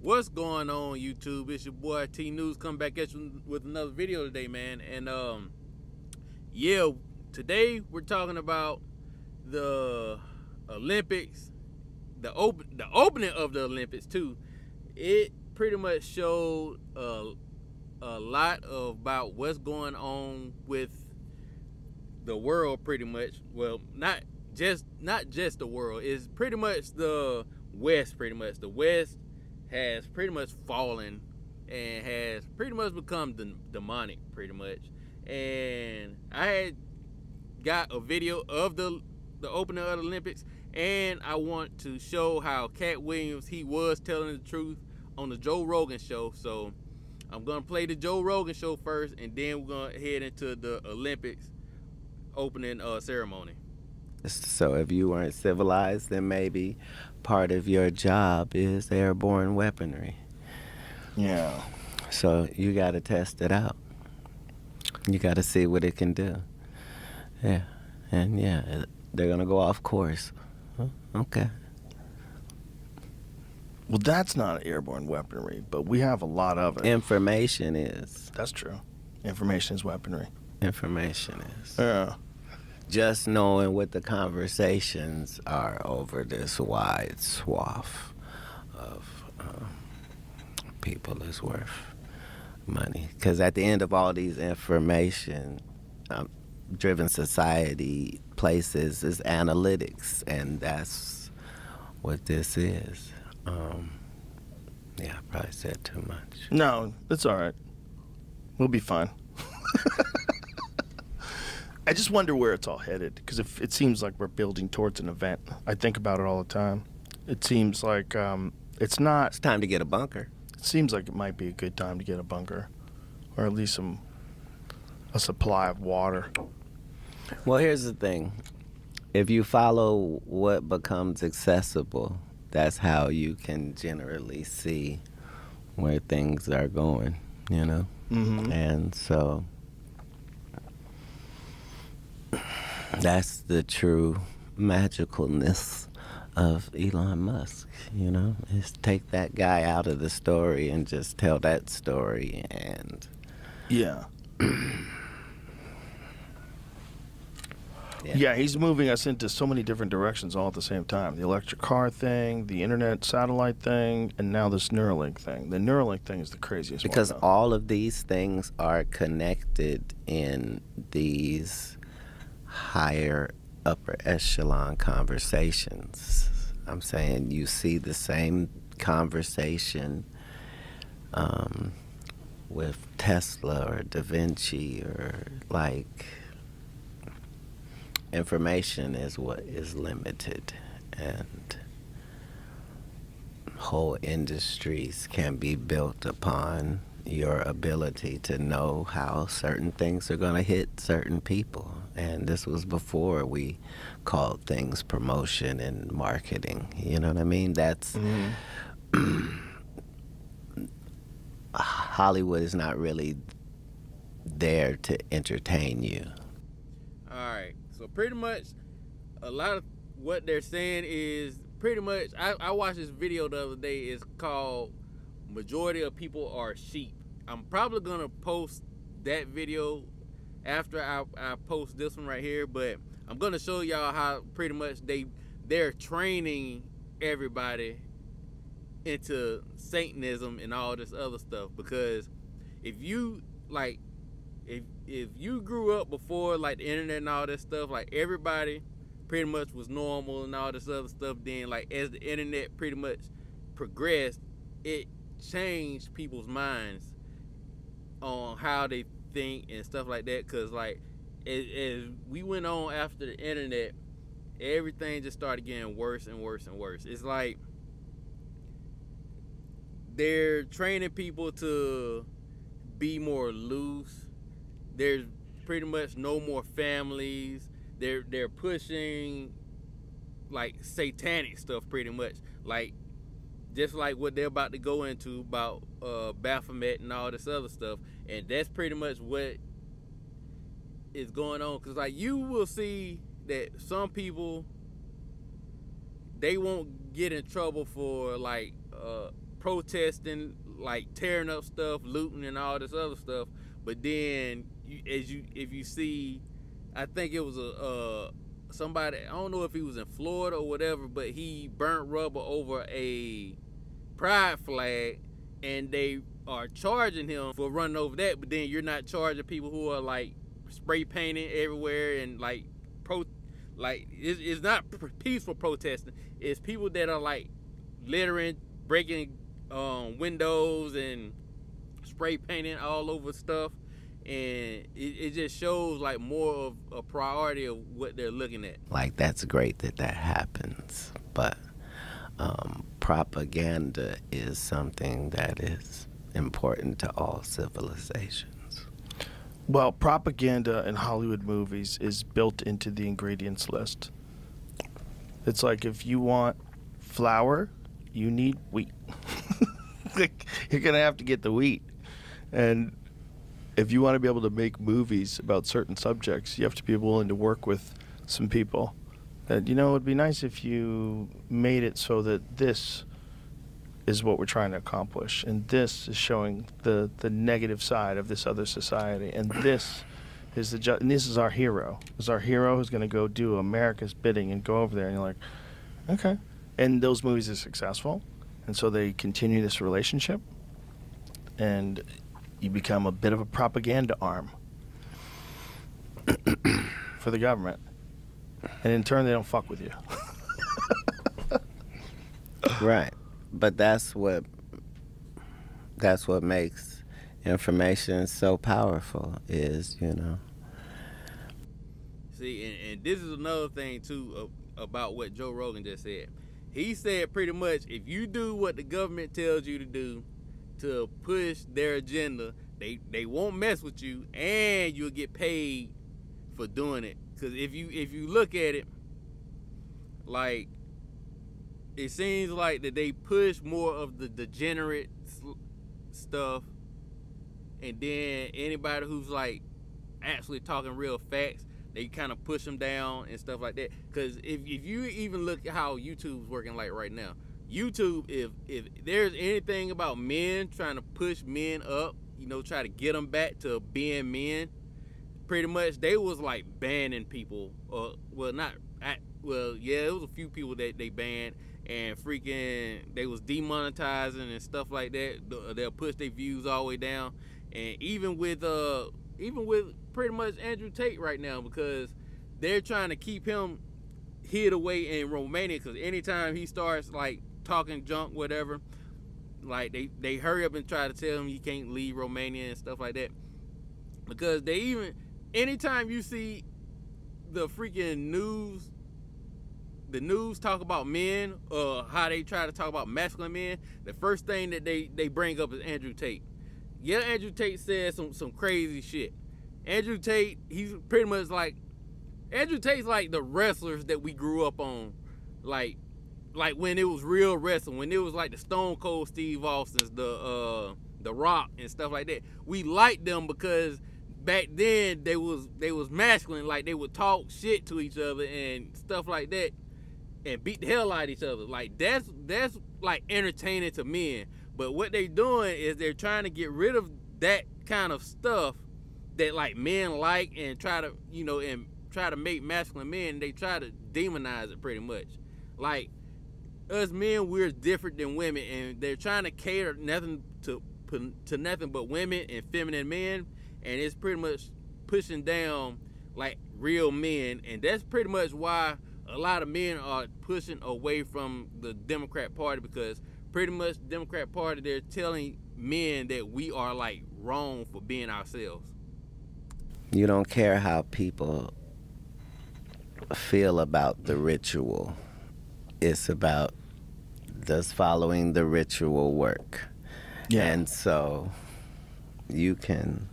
What's going on, YouTube? It's your boy T News coming back at you with another video today, man. And yeah, today we're talking about the Olympics, the opening of the Olympics too. It pretty much showed a lot about what's going on with the world, pretty much. Well, not just the world. It's pretty much the West. Pretty much the West has pretty much fallen and has pretty much become demonic, pretty much. And I had got a video of the opening of the Olympics, and I want to show how Katt Williams, he was telling the truth on the Joe Rogan show. So I'm gonna play the Joe Rogan show first, and then we're gonna head into the Olympics opening ceremony. So if you weren't civilized, then maybe part of your job is airborne weaponry. Yeah. So you got to test it out. You got to see what it can do. Yeah. And yeah, they're going to go off course. Huh? Okay. Well, that's not airborne weaponry, but we have a lot of it. Information is. That's true. Information is weaponry. Information is. Yeah. Just knowing what the conversations are over this wide swath of people is worth money. Because at the end of all these information-driven society places is analytics, and that's what this is. Yeah, I probably said too much. No, it's all right. We'll be fine. I just wonder where it's all headed, because it seems like we're building towards an event. I think about it all the time. It seems like it's not. It's time to get a bunker. It seems like it might be a good time to get a bunker, or at least a supply of water. Well, here's the thing. If you follow what becomes accessible, that's how you can generally see where things are going, you know? Mm-hmm. And so that's the true magicalness of Elon Musk, you know? Is take that guy out of the story and just tell that story, and Yeah. Yeah, he's moving us into so many different directions all at the same time. The electric car thing, the internet satellite thing, and now this Neuralink thing. The Neuralink thing is the craziest one. Because all of these things are connected in these higher upper echelon conversations. I'm saying you see the same conversation with Tesla or Da Vinci, or like information is what is limited, and whole industries can be built upon your ability to know how certain things are going to hit certain people. And this was before we called things promotion and marketing. You know what I mean? That's Hollywood is not really there to entertain you. All right, so pretty much a lot of what they're saying is pretty much, I watched this video the other day. It's called Majority of People Are Sheep. I'm probably gonna post that video after I post this one right here, but I'm gonna show y'all how pretty much they're training everybody into Satanism and all this other stuff. Because if you like, if you grew up before like the internet and all this stuff, like everybody pretty much was normal and all this other stuff, then like as the internet pretty much progressed, it changed people's minds on how they think and stuff like that. Because like as we went on after the internet, everything just started getting worse and worse and worse. It's like they're training people to be more loose. There's pretty much no more families. They're pushing like satanic stuff pretty much, like just like what they're about to go into about Baphomet and all this other stuff. And that's pretty much what is going on. Because like you will see that some people, they won't get in trouble for like protesting, like tearing up stuff, looting, and all this other stuff. But then, if you see, I think it was somebody, I don't know if he was in Florida or whatever, but he burnt rubber over a pride flag, and they are charging him for running over that. But then you're not charging people who are like spray painting everywhere and like it's not peaceful protesting. It's people that are like littering, breaking windows and spray painting all over stuff, and it just shows like more of a priority of what they're looking at. Like, that's great that happens, but propaganda is something that is important to all civilizations. Well, propaganda in Hollywood movies is built into the ingredients list. It's like, if you want flour, you need wheat. You're going to have to get the wheat. And if you want to be able to make movies about certain subjects, you have to be willing to work with some people. That, it would be nice if you made it so that this is what we're trying to accomplish, and this is showing the negative side of this other society, and this is and this is our hero. This is our hero who's going to go do America's bidding and go over there, and you're like, okay. And those movies are successful, and so they continue this relationship, and you become a bit of a propaganda arm for the government, and in turn they don't fuck with you. Right. But that's what makes information so powerful, is, See, and this is another thing too about what Joe Rogan just said. He said pretty much, if you do what the government tells you to do to push their agenda, they won't mess with you, and you'll get paid for doing it. Because if you look at it, like, it seems like that they push more of the degenerate stuff, and then anybody who's like actually talking real facts, they kind of push them down and stuff like that. Because if you even look at how YouTube's working like right now, YouTube, if there's anything about men trying to push men up, try to get them back to being men, pretty much they was like banning people. It was a few people that they banned, and freaking they was demonetizing and stuff like that. They'll push their views all the way down. And even with pretty much Andrew Tate right now, because they're trying to keep him hid away in Romania, because anytime he starts like talking junk, whatever, like they hurry up and try to tell him he can't leave Romania and stuff like that. Because anytime you see the freaking news talk about men, how they try to talk about masculine men, the first thing that they bring up is Andrew Tate. Yeah, Andrew Tate said some crazy shit. Andrew Tate, he's pretty much like, Andrew Tate's like the wrestlers that we grew up on, like when it was real wrestling, when it was like the Stone Cold Steve Austins, the Rock and stuff like that. We liked them because back then they was masculine, like they would talk shit to each other and stuff like that, and beat the hell out of each other. Like that's like entertaining to men. But what they're doing is they're trying to get rid of that kind of stuff that like men like, and try to make masculine men. They try to demonize it pretty much. Like, us men, we're different than women, and they're trying to cater nothing to nothing but women and feminine men, and it's pretty much pushing down like real men. And that's pretty much why a lot of men are pushing away from the Democrat Party, because pretty much the Democrat Party, they're telling men that we are like wrong for being ourselves. You don't care how people feel about the ritual. It's about does following the ritual work. Yeah. And so you can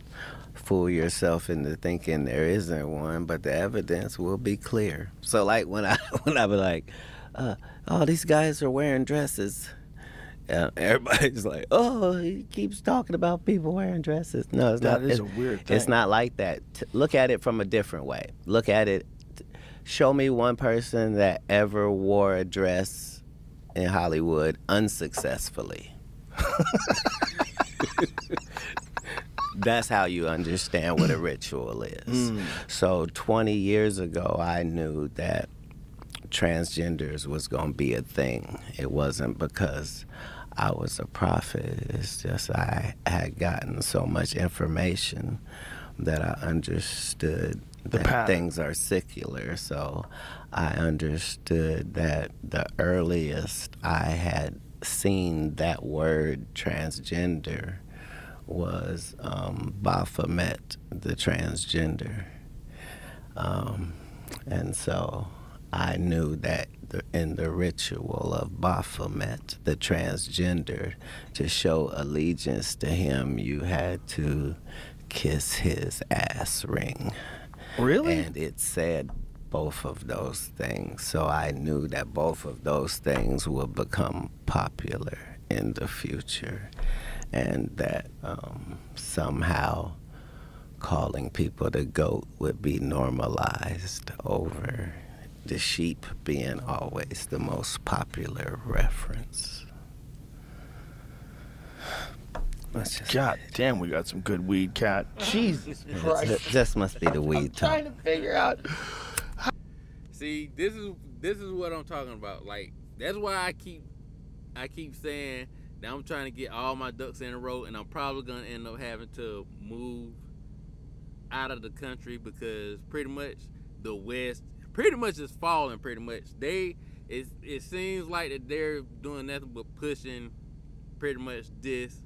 fool yourself into thinking there isn't one, but the evidence will be clear. So like when I be like, oh, these guys are wearing dresses, everybody's like, oh, he keeps talking about people wearing dresses. No, it's not. That is a weird thing. It's not like that. Look at it from a different way. Look at it. Show me one person that ever wore a dress in Hollywood unsuccessfully. That's how you understand what a ritual is. So 20 years ago, I knew that transgenders was going to be a thing. It wasn't because I was a prophet. It's just I had gotten so much information that I understood that things are secular. So I understood that the earliest I had seen that word transgender was Baphomet, the transgender. And so I knew that in the ritual of Baphomet, the transgender, to show allegiance to him, you had to kiss his ass ring. Really? And it said both of those things. So I knew that both of those things would become popular in the future, and that somehow calling people the goat would be normalized over the sheep being always the most popular reference. God damn, we got some good weed, Katt. Jesus Christ. This must be the weed talk. Trying to figure out. See, this is what I'm talking about. Like, that's why I keep saying that I'm trying to get all my ducks in a row, and I'm probably gonna end up having to move out of the country, because pretty much the West pretty much is falling. Pretty much it seems like that they're doing nothing but pushing pretty much this,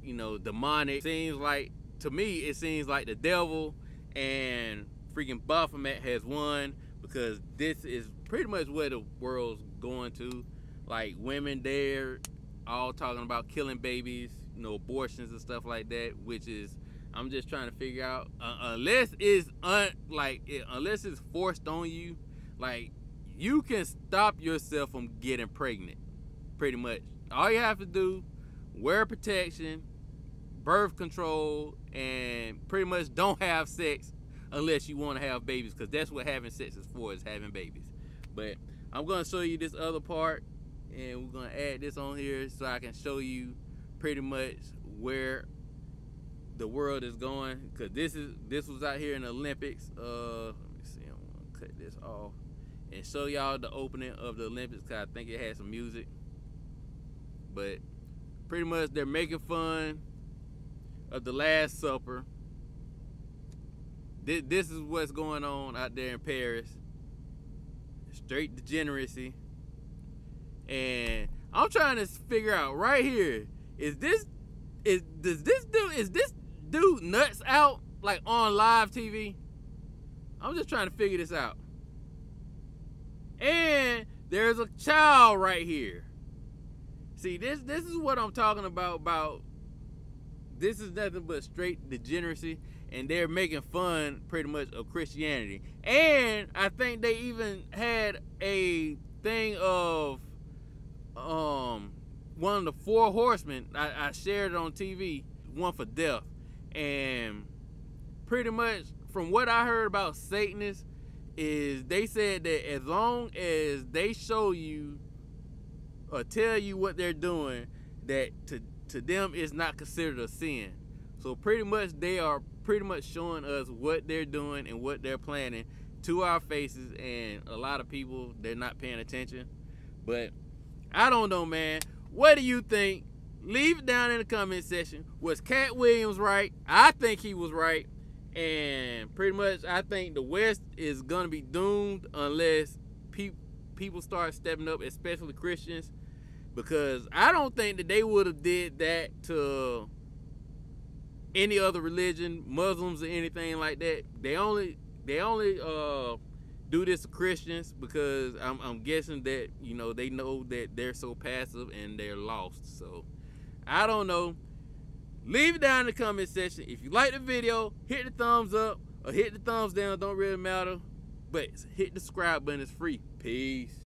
you know, demonic. Seems like, to me, it seems like the devil and freaking Baphomet has won, because this is pretty much where the world's going to. Like, women, they're all talking about killing babies, you know, abortions and stuff like that, which is, I'm just trying to figure out, unless it's unless it's forced on you, like, you can stop yourself from getting pregnant. Pretty much, all you have to do, wear protection, birth control, and pretty much don't have sex unless you want to have babies, because that's what having sex is for, is having babies. But I'm gonna show you this other part, and we're gonna add this on here so I can show you pretty much where the world is going, because this was out here in the Olympics. Let me see, I'm gonna cut this off and show y'all the opening of the Olympics, because I think it had some music. But pretty much they're making fun of the Last Supper. This is what's going on out there in Paris. Straight degeneracy. And I'm trying to figure out right here, is this dude nuts out, like, on live TV? I'm just trying to figure this out. And there's a child right here. See, this is what I'm talking about. This is nothing but straight degeneracy, and they're making fun pretty much of Christianity. And I think they even had a thing of one of the four horsemen. I shared it on TV, one for death. And pretty much from what I heard about Satanists, is they said that as long as they show you or tell you what they're doing, that to them it's not considered a sin. So pretty much they are pretty much showing us what they're doing and what they're planning to our faces, and a lot of people, they're not paying attention. But I don't know, man. What do you think? Leave it down in the comment section. Was Katt Williams right? I think he was right. And pretty much I think the West is gonna be doomed unless people start stepping up, especially Christians, because I don't think that they would have did that to any other religion, Muslims or anything like that. They only do this to Christians, because I'm guessing that, you know, they know that they're so passive and they're lost. So I don't know. Leave it down in the comment section. If you like the video, hit the thumbs up or hit the thumbs down. Don't really matter. But hit the subscribe button. It's free. Peace.